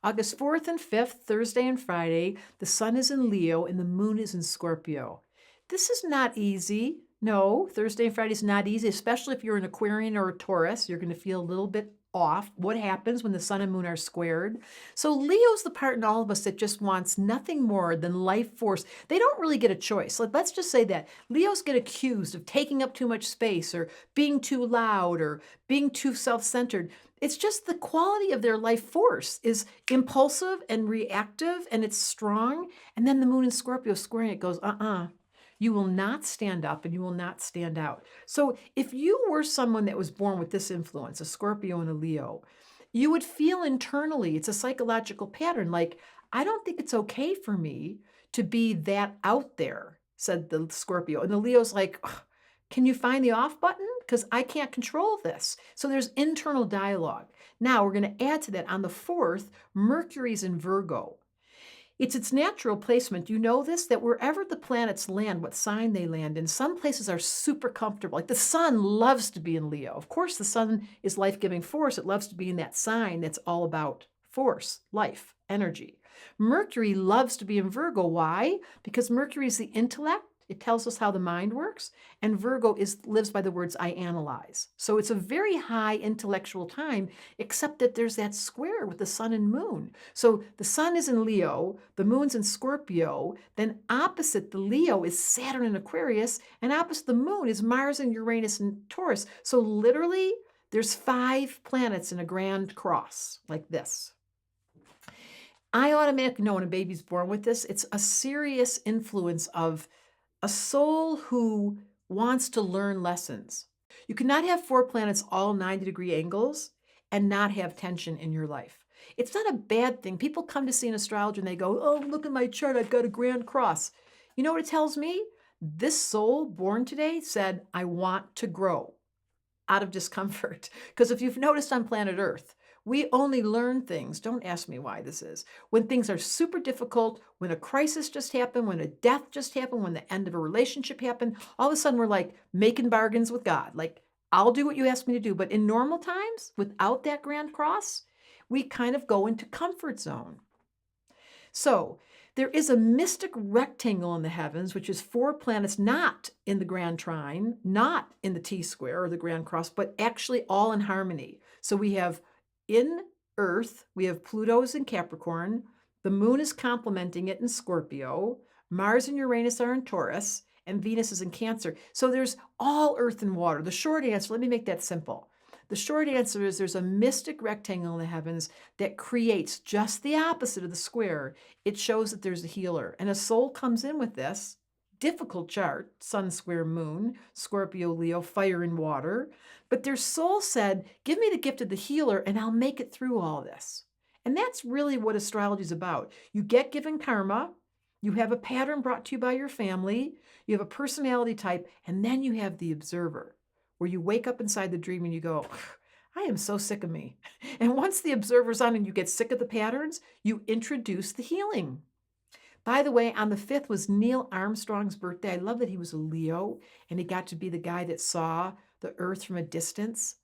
August 4th and 5th, Thursday and Friday, the sun is in Leo and the moon is in Scorpio. This is not easy. No, Thursday and Friday is not easy, especially if you're an Aquarian or a Taurus. You're going to feel a little bit off. What happens when the sun and moon are squared? So Leo's the part in all of us that just wants nothing more than life force. They don't really get a choice. Let's just say that Leos get accused of taking up too much space or being too loud or being too self-centered. It's just the quality of their life force is impulsive and reactive, and it's strong. And then the moon in Scorpio squaring it goes, you will not stand up and you will not stand out. So if you were someone that was born with this influence, a Scorpio and a Leo, you would feel internally, it's a psychological pattern, like, I don't think it's okay for me to be that out there, said the Scorpio. And the Leo's like, "Ugh, can you find the off button? Because I can't control this." So there's internal dialogue. Now we're going to add to that on the 4th, Mercury's in Virgo. It's its natural placement. You know this, that wherever the planets land, what sign they land in, some places are super comfortable. Like the sun loves to be in Leo. Of course, the sun is life-giving force. It loves to be in that sign that's all about force, life, energy. Mercury loves to be in Virgo. Why? Because Mercury is the intellect. It tells us how the mind works. And Virgo lives by the words, I analyze. So it's a very high intellectual time, except that there's that square with the sun and moon. So the sun is in Leo, the moon's in Scorpio, then opposite the Leo is Saturn in Aquarius, and opposite the moon is Mars and Uranus in Taurus. So literally, there's 5 planets in a grand cross like this. I automatically know when a baby's born with this, it's a serious influence of a soul who wants to learn lessons. You cannot have 4 planets all 90-degree angles and not have tension in your life. It's not a bad thing. People come to see an astrologer and they go, oh, look at my chart, I've got a grand cross. You know what it tells me? This soul born today said, I want to grow out of discomfort. Because if you've noticed on planet Earth, we only learn things, don't ask me why this is, when things are super difficult, when a crisis just happened, when a death just happened, when the end of a relationship happened, all of a sudden we're like making bargains with God. Like, I'll do what you ask me to do. But in normal times, without that grand cross, we kind of go into comfort zone. So there is a mystic rectangle in the heavens, which is 4 planets not in the grand trine, not in the T-square or the grand cross, but actually all in harmony. So we have in Earth, we have Pluto's in Capricorn, the moon is complementing it in Scorpio, Mars and Uranus are in Taurus, and Venus is in Cancer. So there's all earth and water. The short answer, let me make that simple. The short answer is there's a mystic rectangle in the heavens that creates just the opposite of the square. It shows that there's a healer. And a soul comes in with this difficult chart, sun square moon, Scorpio, Leo, fire and water. But their soul said, give me the gift of the healer and I'll make it through all this. And that's really what astrology is about. You get given karma, you have a pattern brought to you by your family, you have a personality type, and then you have the observer, where you wake up inside the dream and you go, I am so sick of me. And once the observer's on and you get sick of the patterns, you introduce the healing. By the way, on the 5th was Neil Armstrong's birthday. I love that he was a Leo and he got to be the guy that saw the Earth from a distance.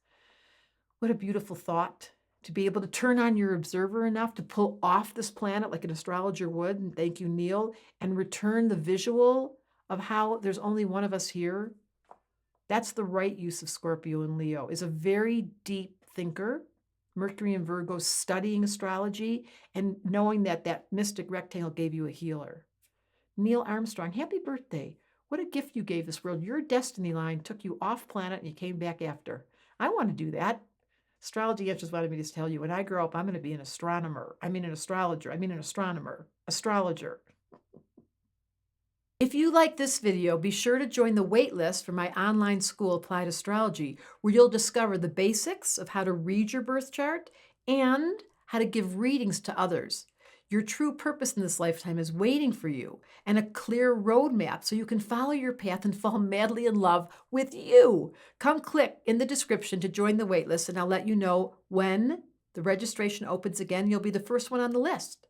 What a beautiful thought, to be able to turn on your observer enough to pull off this planet like an astrologer would, and thank you, Neil, and return the visual of how there's only one of us here. That's the right use of Scorpio and Leo, is a very deep thinker. Mercury and Virgo studying astrology and knowing that that mystic rectangle gave you a healer. Neil Armstrong, happy birthday. What a gift you gave this world. Your destiny line took you off planet and you came back after. I want to do that. Astrology just wanted me to tell you, when I grow up, I'm going to be an astronomer. I mean an astrologer. I mean an astronomer. Astrologer. If you like this video, be sure to join the waitlist for my online school, Applied Astrology, where you'll discover the basics of how to read your birth chart and how to give readings to others. Your true purpose in this lifetime is waiting for you, and a clear roadmap so you can follow your path and fall madly in love with you. Come click in the description to join the waitlist, and I'll let you know when the registration opens again. You'll be the first one on the list.